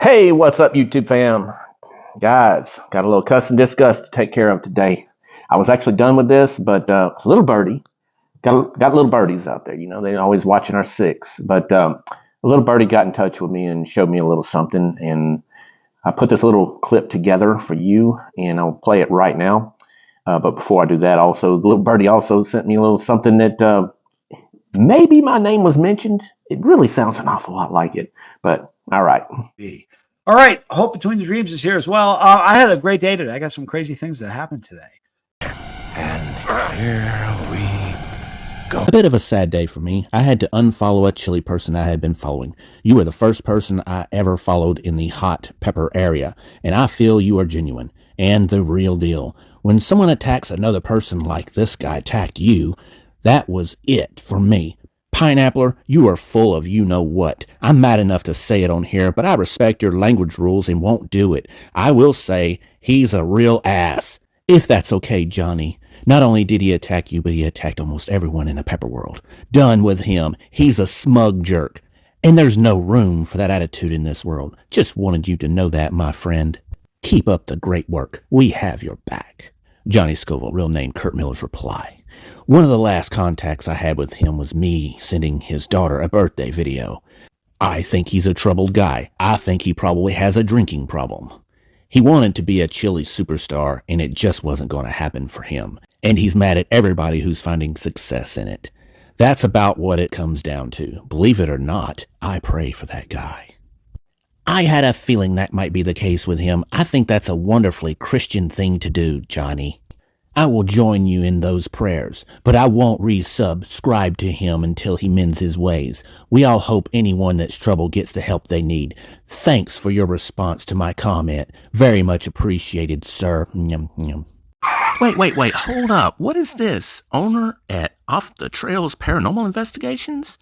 Hey, what's up, YouTube fam? Guys, got a little cuss and discuss to take care of today. I was actually done with this, but little birdie, got little birdies out there. You know, they're always watching our six. But a little birdie got in touch with me and showed me a little something. And I put this little clip together for you, and I'll play it right now. But before I do that, also, the little birdie also sent me a little something that maybe my name was mentioned. It really sounds an awful lot like it. But all right. All right. Hope Between the Dreams is here as well. I had a great day today. I got some crazy things that happened today. And here we go. A bit of a sad day for me. I had to unfollow a chili person I had been following. You were the first person I ever followed in the hot pepper area, and I feel you are genuine and the real deal. When someone attacks another person like this guy attacked you, that was it for me. Pineappler, you are full of you-know-what. I'm mad enough to say it on here, but I respect your language rules and won't do it. I will say he's a real ass. If that's okay, Johnny. Not only did he attack you, but he attacked almost everyone in the pepper world. Done with him. He's a smug jerk. And there's no room for that attitude in this world. Just wanted you to know that, my friend. Keep up the great work. We have your back. Johnny Scoville, real name Kurt Miller's reply. One of the last contacts I had with him was me sending his daughter a birthday video. I think he's a troubled guy. I think he probably has a drinking problem. He wanted to be a chili superstar, and it just wasn't going to happen for him. And he's mad at everybody who's finding success in it. That's about what it comes down to. Believe it or not, I pray for that guy. I had a feeling that might be the case with him. I think that's a wonderfully Christian thing to do, Johnny. I will join you in those prayers, but I won't resubscribe to him until he mends his ways. We all hope anyone that's troubled gets the help they need. Thanks for your response to my comment. Very much appreciated, sir. Nyum, nyum. Wait, hold up. What is this? Owner at Off the Trails Paranormal Investigations?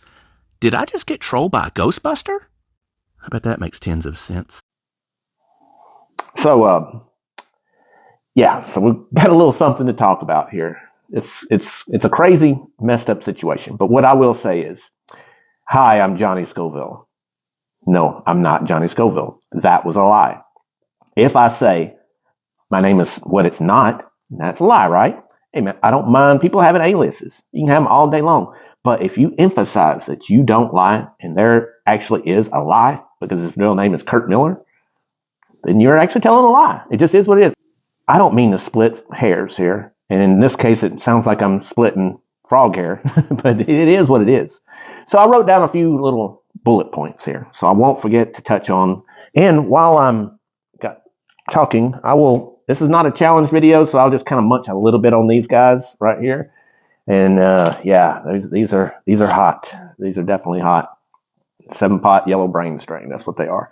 Did I just get trolled by a Ghostbuster? I bet that makes tons of sense. So, so we've got a little something to talk about here. It's a crazy, messed up situation. But what I will say is, hi, I'm Johnny Scoville. No, I'm not Johnny Scoville. That was a lie. If I say my name is what it's not, that's a lie, right? Hey man, I don't mind people having aliases. You can have them all day long. But if you emphasize that you don't lie and there actually is a lie because his real name is Kurt Miller, then you're actually telling a lie. It just is what it is. I don't mean to split hairs here. And in this case, it sounds like I'm splitting frog hair, but it is what it is. So I wrote down a few little bullet points here. So I won't forget to touch on. And while I'm talking, this is not a challenge video, so I'll just kind of munch a little bit on these guys right here. And these are hot. These are definitely hot. 7-pot yellow brain strain. That's what they are.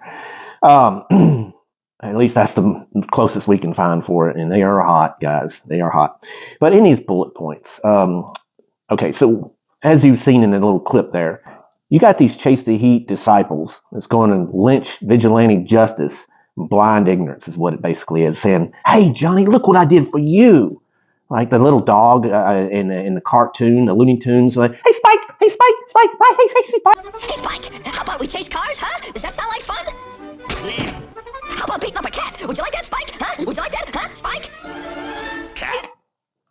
At least that's the closest we can find for it. And they are hot, guys. They are hot. But in these bullet points, okay, so as you've seen in the little clip there, you got these chase the heat disciples that's going to lynch vigilante justice. Blind ignorance is what it basically is, saying, hey, Johnny, look what I did for you. Like the little dog in the cartoon, the Looney Tunes, like, hey, Spike, hey, Spike, Spike, bye, hey, Spike. Hey, Spike, how about we chase cars, huh? Does that sound like fun? How about beating up a cat? Would you like that, Spike? Huh? Would you like that, huh, Spike? Cat?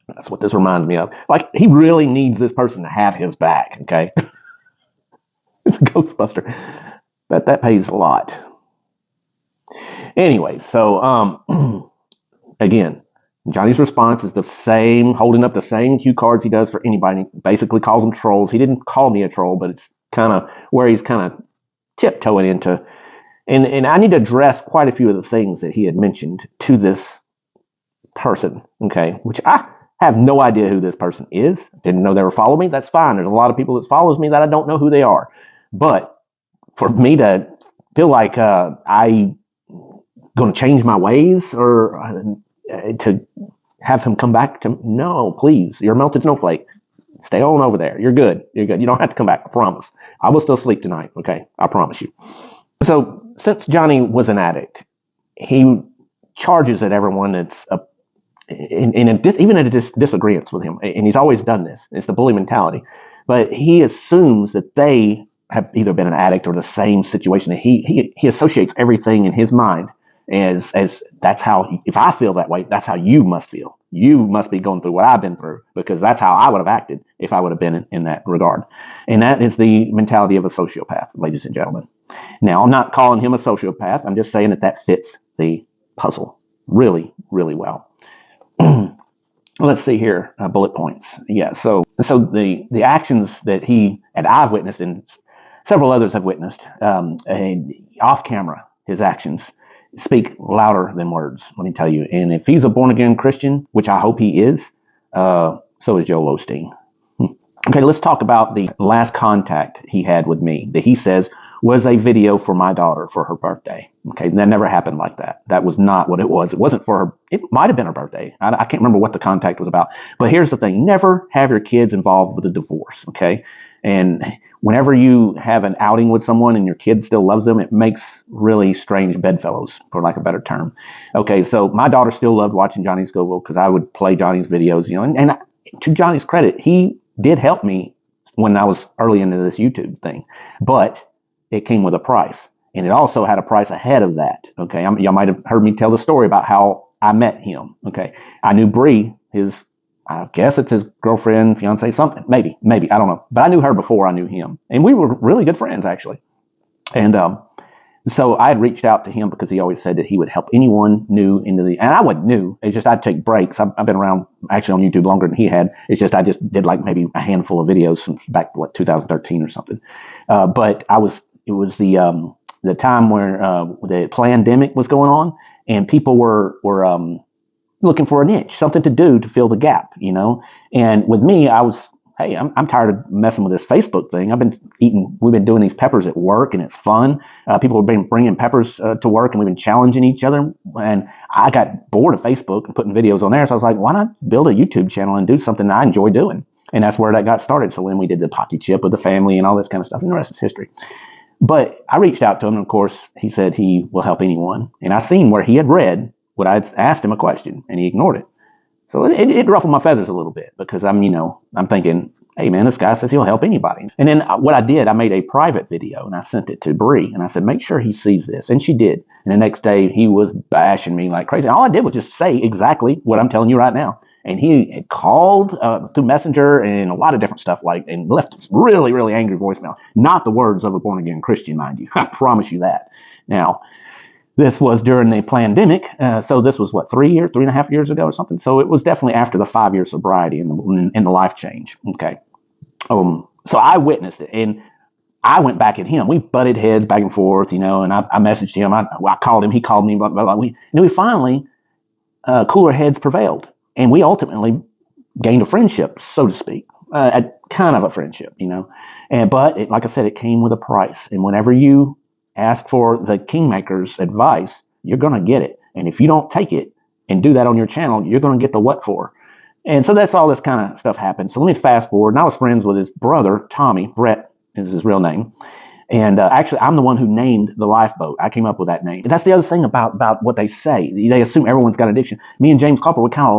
That's what this reminds me of. Like, he really needs this person to have his back, okay? It's a Ghostbuster. Bet that pays a lot. Anyway, so, again, Johnny's response is the same, holding up the same cue cards he does for anybody. He basically calls them trolls. He didn't call me a troll, but it's kind of where he's kind of tiptoeing into. And I need to address quite a few of the things that he had mentioned to this person, okay, which I have no idea who this person is. Didn't know they were following me. That's fine. There's a lot of people that follows me that I don't know who they are. But for me to feel like I'm going to change my ways or to have him come back to, no, please, you're a melted snowflake. Stay on over there. You're good. You're good. You don't have to come back. I promise. I will still sleep tonight. Okay. I promise you. So since Johnny was an addict, he charges at everyone that's even at a disagreements with him. And he's always done this. It's the bully mentality. But he assumes that they have either been an addict or the same situation. He associates everything in his mind as that's how, if I feel that way, that's how you must feel. You must be going through what I've been through, because that's how I would have acted if I would have been in that regard. And that is the mentality of a sociopath, ladies and gentlemen. Now, I'm not calling him a sociopath. I'm just saying that fits the puzzle really, really well. Let's see here, bullet points. Yeah, so the actions that he and I've witnessed, and several others have witnessed, and off camera, his actions speak louder than words, let me tell you. And if he's a born again Christian, which I hope he is, so is Joel Osteen. Okay, let's talk about the last contact he had with me that he says was a video for my daughter for her birthday. Okay, that never happened like that. That was not what it was. It wasn't for her. It might have been her birthday. I can't remember what the contact was about. But here's the thing. Never have your kids involved with a divorce, okay? And whenever you have an outing with someone and your kid still loves them, it makes really strange bedfellows, for lack of a better term. Okay, so my daughter still loved watching Johnny Scoville because I would play Johnny's videos, and to Johnny's credit, he did help me when I was early into this YouTube thing. But it came with a price, and it also had a price ahead of that. Okay, y'all might have heard me tell the story about how I met him. Okay, I knew Bree, I guess it's his girlfriend, fiance, something, maybe, I don't know. But I knew her before I knew him, and we were really good friends actually. And so I had reached out to him because he always said that he would help anyone new into the, and I wasn't new. It's just I'd take breaks. I've been around actually on YouTube longer than he had. It's just I just did like maybe a handful of videos from back to 2013 or something. But it was the time where the pandemic was going on, and people were looking for a niche, something to do to fill the gap, you know. And with me, I was, hey, I'm tired of messing with this Facebook thing. We've been doing these peppers at work, and it's fun. People have been bringing peppers to work, and we've been challenging each other. And I got bored of Facebook and putting videos on there, so I was like, why not build a YouTube channel and do something that I enjoy doing? And that's where that got started. So when we did the pocky chip with the family and all this kind of stuff, and the rest is history. But I reached out to him, and of course, he said he will help anyone. And I seen where he had read what I'd asked him a question, and he ignored it. So it ruffled my feathers a little bit, because I'm thinking, hey man, this guy says he'll help anybody. And then what I did, I made a private video, and I sent it to Bree, and I said, make sure he sees this. And she did. And the next day, he was bashing me like crazy. All I did was just say exactly what I'm telling you right now. And he had called through Messenger and a lot of different stuff, and left really, really angry voicemail. Not the words of a born-again Christian, mind you. I promise you that. Now, this was during the pandemic, so this was, 3.5 years ago or something? So it was definitely after the 5-year sobriety and the life change, okay? So I witnessed it, and I went back at him. We butted heads back and forth, and I messaged him. I called him. He called me, blah, blah, blah. And we finally, cooler heads prevailed. And we ultimately gained a friendship, so to speak, kind of a friendship, But like I said, it came with a price. And whenever you ask for the Kingmaker's advice, you're going to get it. And if you don't take it and do that on your channel, you're going to get the what for. And so that's all this kind of stuff happened. So let me fast forward. And I was friends with his brother, Tommy. Brett is his real name. And actually, I'm the one who named the lifeboat. I came up with that name. And that's the other thing about what they say. They assume everyone's got addiction. Me and James Copper, we kind of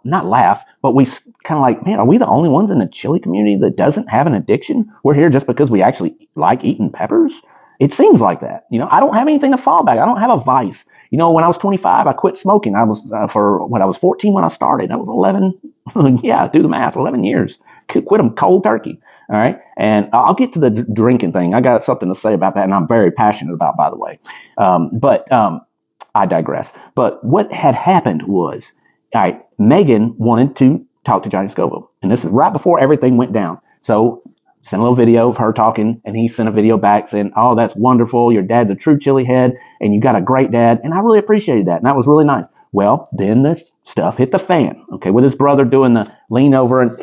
not laugh, but we kind of like, man, are we the only ones in the chili community that doesn't have an addiction? We're here just because we actually like eating peppers? It seems like that. I don't have anything to fall back. I don't have a vice. When I was 25, I quit smoking. I was, I was 14 when I started. That was 11, yeah, do the math, 11 years. Quit them cold turkey. All right. And I'll get to the drinking thing. I got something to say about that, and I'm very passionate about, by the way. But I digress. But what had happened was, all right, Megan wanted to talk to Johnny Scoville. And this is right before everything went down. So sent a little video of her talking, and he sent a video back saying, oh, that's wonderful. Your dad's a true chili head, and you got a great dad. And I really appreciated that. And that was really nice. Well, then the stuff hit the fan, okay, with his brother doing the lean over and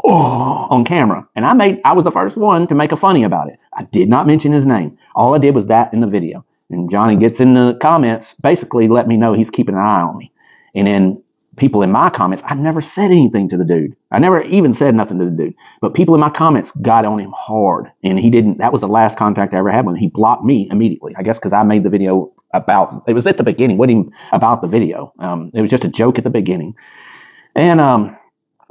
on camera. And I was the first one to make a funny about it. I did not mention his name. All I did was that in the video. And Johnny gets in the comments, basically let me know he's keeping an eye on me. And then people in my comments, I never said anything to the dude. I never even said nothing to the dude. But people in my comments got on him hard. And that was the last contact I ever had with him. He blocked me immediately. I guess because I made the video it was at the beginning, wasn't even about the video. It was just a joke at the beginning. And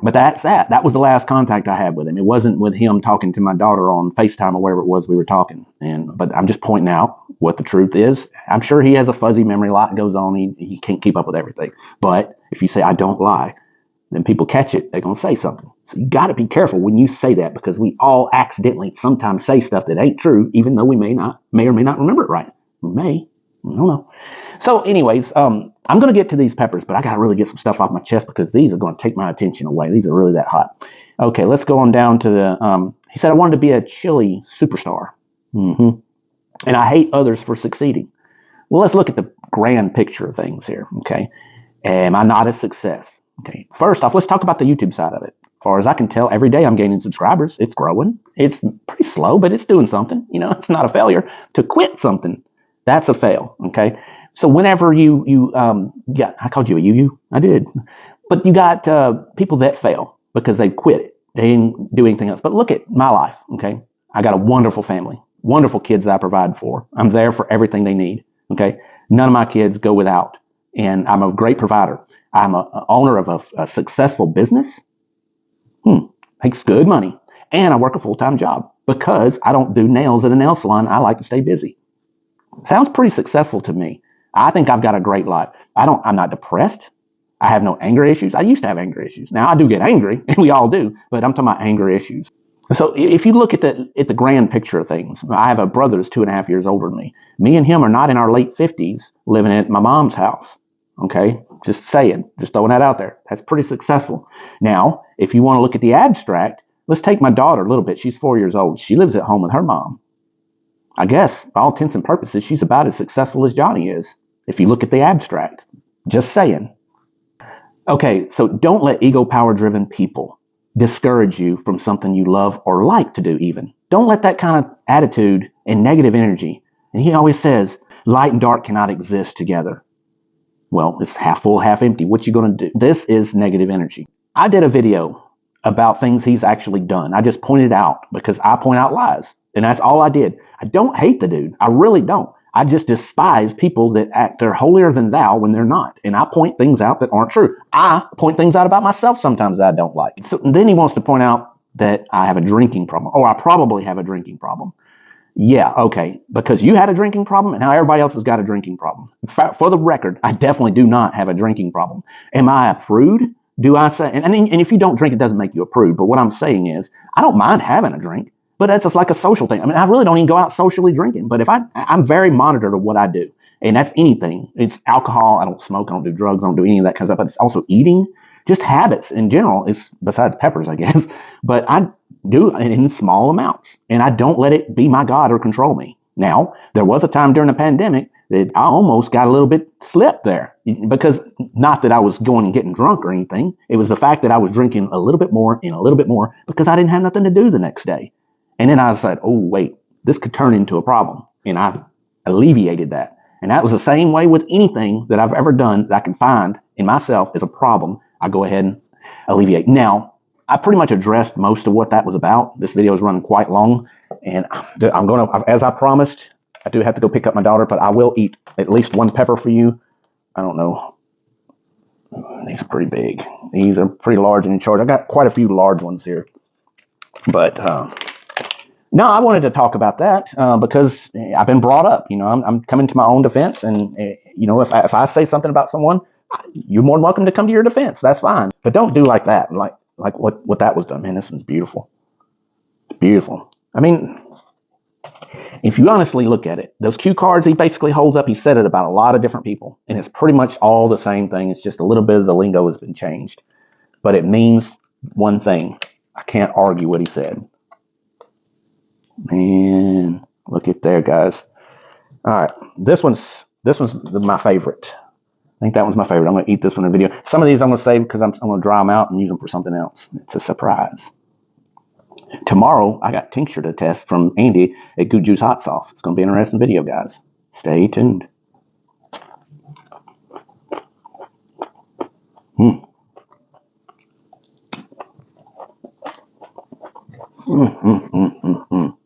But that's that. That was the last contact I had with him. It wasn't with him talking to my daughter on FaceTime or whatever it was we were talking. But I'm just pointing out what the truth is. I'm sure he has a fuzzy memory. A lot goes on. He can't keep up with everything. But if you say, I don't lie, then people catch it. They're going to say something. So you got to be careful when you say that, because we all accidentally sometimes say stuff that ain't true, even though we may or may not remember it right. We may. I don't know. So anyways, I'm going to get to these peppers, but I got to really get some stuff off my chest because these are going to take my attention away. These are really that hot. Okay, let's go on down to the, he said, I wanted to be a chili superstar. And I hate others for succeeding. Well, let's look at the grand picture of things here. Okay. Am I not a success? Okay. First off, let's talk about the YouTube side of it. As far as I can tell, every day I'm gaining subscribers. It's growing. It's pretty slow, but it's doing something. You know, it's not a failure. To quit something, that's a fail. Okay. So whenever I called you a you, I did. But you got people that fail because they quit it. They didn't do anything else. But look at my life. Okay. I got a wonderful family, wonderful kids that I provide for. I'm there for everything they need. Okay. None of my kids go without. And I'm a great provider. I'm a owner of a successful business. Makes good money. And I work a full-time job because I don't do nails at a nail salon. I like to stay busy. Sounds pretty successful to me. I think I've got a great life. I'm not depressed. I have no anger issues. I used to have anger issues. Now I do get angry, and we all do, but I'm talking about anger issues. So if you look at the grand picture of things, I have a brother that's 2.5 years older than me. Me and him are not in our late 50s living at my mom's house. Okay, just saying, just throwing that out there. That's pretty successful. Now, if you want to look at the abstract, let's take my daughter a little bit. She's 4 years old. She lives at home with her mom. I guess, by all intents and purposes, she's about as successful as Johnny is, if you look at the abstract. Just saying. Okay, so don't let ego power-driven people discourage you from something you love or like to do even. Don't let that kind of attitude and negative energy. And he always says, light and dark cannot exist together. Well, it's half full, half empty. What you going to do? This is negative energy. I did a video about things he's actually done. I just pointed out because I point out lies. And that's all I did. I don't hate the dude. I really don't. I just despise people that act they're holier than thou when they're not. And I point things out that aren't true. I point things out about myself sometimes that I don't like. So then he wants to point out that I have a drinking problem. Oh, I probably have a drinking problem. Yeah, okay. Because you had a drinking problem and now everybody else has got a drinking problem. For the record, I definitely do not have a drinking problem. Am I a prude? Do I say, and if you don't drink, it doesn't make you a prude. But what I'm saying is, I don't mind having a drink, but that's just like a social thing. I mean, I really don't even go out socially drinking. But if I'm very monitored of what I do. And that's anything. It's alcohol. I don't smoke. I don't do drugs. I don't do any of that kind of stuff. But it's also eating, just habits in general. It's besides peppers, I guess. But I do in small amounts. And I don't let it be my God or control me. Now, there was a time during the pandemic that I almost got a little bit slipped there. Because not that I was going and getting drunk or anything. It was the fact that I was drinking a little bit more and a little bit more because I didn't have nothing to do the next day. And then I said, oh, wait, this could turn into a problem. And I alleviated that. And that was the same way with anything that I've ever done that I can find in myself as a problem. I go ahead and alleviate. Now, I pretty much addressed most of what that was about. This video is running quite long. And I'm going to, as I promised, I do have to go pick up my daughter, but I will eat at least one pepper for you. I don't know. These are pretty big. These are pretty large and in charge. I got quite a few large ones here. But no, I wanted to talk about that because I've been brought up. You know, I'm coming to my own defense, and you know, if I say something about someone, you're more than welcome to come to your defense. That's fine, but don't do like that. Like what that was done, man. This one's beautiful. It's beautiful. I mean, if you honestly look at it, those cue cards he basically holds up, he said it about a lot of different people, and it's pretty much all the same thing. It's just a little bit of the lingo has been changed, but it means one thing. I can't argue what he said. Man, look at there, guys. All right, this one's my favorite. I think that one's my favorite. I'm going to eat this one in a video. Some of these I'm going to save because I'm going to dry them out and use them for something else. It's a surprise. Tomorrow, I got tincture to test from Andy at Good Juice Hot Sauce. It's going to be an interesting video, guys. Stay tuned. Mm. Mm, mm, mm, mm, mm.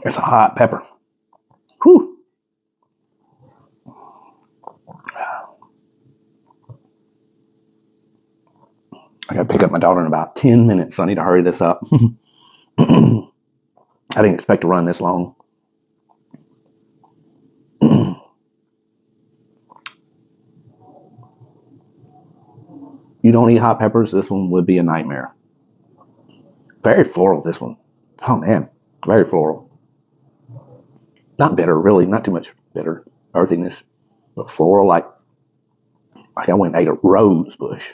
It's a hot pepper. Whew. I gotta pick up my daughter in about 10 minutes, so I need to hurry this up. I didn't expect to run this long. You don't eat hot peppers, this one would be a nightmare. Very floral, this one. Oh man, very floral. Not bitter, really, not too much bitter earthiness, but floral, like I went and ate a rose bush.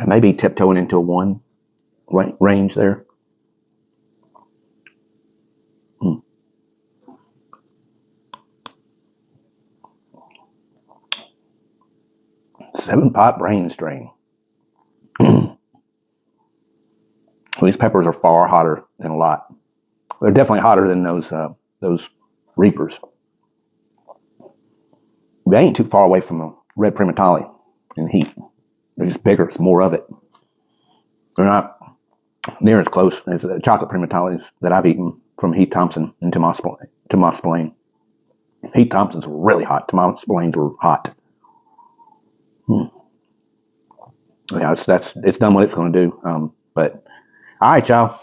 I may be tiptoeing into a 1 range there. 7-pot brain strain. These peppers are far hotter than a lot. They're definitely hotter than those Reapers. They ain't too far away from a red primatale in heat. They're just bigger. It's more of it. They're not near as close as the chocolate primatales that I've eaten from Heath Thompson and Tomas Spillane. Heath Thompson's were really hot. Tomas Spillane's were hot. Yeah, it's done what it's going to do. But all right, y'all.